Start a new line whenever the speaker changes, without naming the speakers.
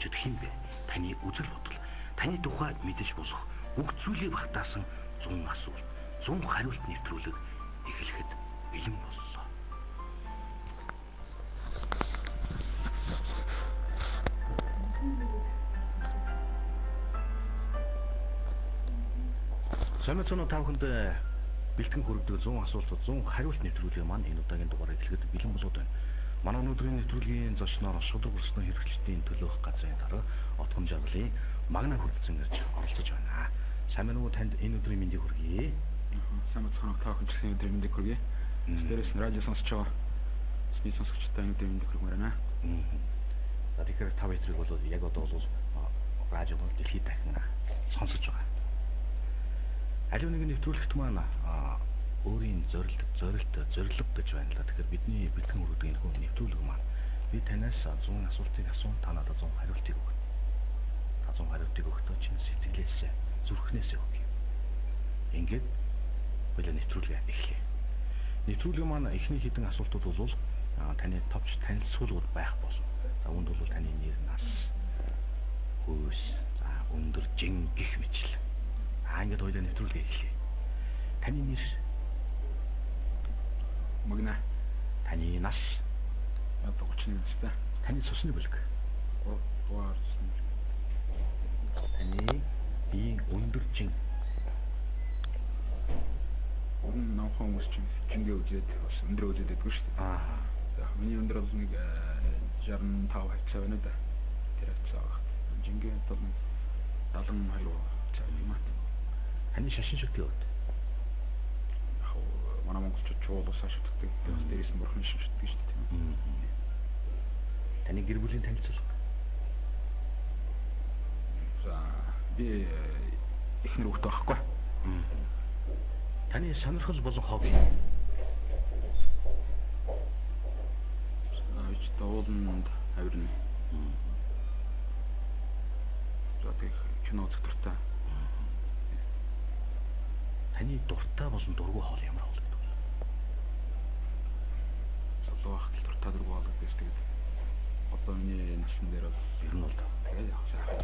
зочид хэн бэ? Таны үзэл бодол, таны тухай мэдэж болох бүх зүйлийг багтаасан 100 асуулт, 100 хариулт нэвтрүүлэг эхлэхэд бэлэн боллоо. Самцоно тавханд бэлтгэн хүргэдэг 100 асуултад 100 хариулт нэвтрүүлэг маань энэ удаагийн дугаарыг эхлэхэд бэлэн болоод байна. Манай өнөөдрийн нэвтрүүлгийн зочноор шудраг болсны хэрэгчлэлтийн төлөөх газрын дараа отгон жаргалын магна хүрэлцэн ирж оролцож байна. Сайн уу, танд энэ өдрийн мэндийг хүргэе.
Самцоно тавханд энэ өдрийн мэндийг хүргэе. Дээрээс нь радио сонсож байгаа смит сонсогчдод энэ өдрийн мэндийг хүргэмээр байна.
За тэгэхээр тав эдрийг бол яг одоо бол радиог дэлхийд дахин сонсож байгаа. Аливаа нэг нэвтрүүлэгт маань өөрийн зорилт гэж байна л да. Тэгэхээр бидний бэлтгэн хүргэдэг энэ хүн нэвтрүүлэг маань би танаас 100 асуултыг асуун, та надад 100 хариултыг өгнө. Та 100 хариултыг өгөхдөө чинь сэтгэлээс зүрхнээс өгье. Ингээд хоёул нэвтрүүлгээ эхлэе. Нэвтрүүлэг маань эхний хэдэн асуултууд бол таны товч танилцуулгууд байх болно. За үүнд бол таны нэр, нас, хөөс, за өндөр, жин гэх мэтлээ. Ингээд хоёул нэвтрүүлгээ эхлэе. Таны нэр
Магна.
Таны нас
одоо 31 настай.
Таны цусны бүлэг.
3
Таны биеийн өндөр жин.
Нам хүмүүс жингээ үзээд бас өндрөө үзээд байдаг шүү дээ. За миний өндөр бол нэг 65 хавцаа байна да. Тэр хавцаа багт. Жингээ бол 72 хавцаа юм аа.
Таны шашин шүтээ өгд.
Манай монголчууд чуулгаас шүтдэг. Бас дээрээс нь бурхан шүтдэг шүү дээ.
Таны гэр бүлийн танилцуулга.
За би эхнэр хүүхдээ байхгүй.
Таны сонирхол болон хобби.
Ууланд авирна. За тэг кино үзэх дуртай.
Таны дуртай болон дургүй хоол ямар вэ?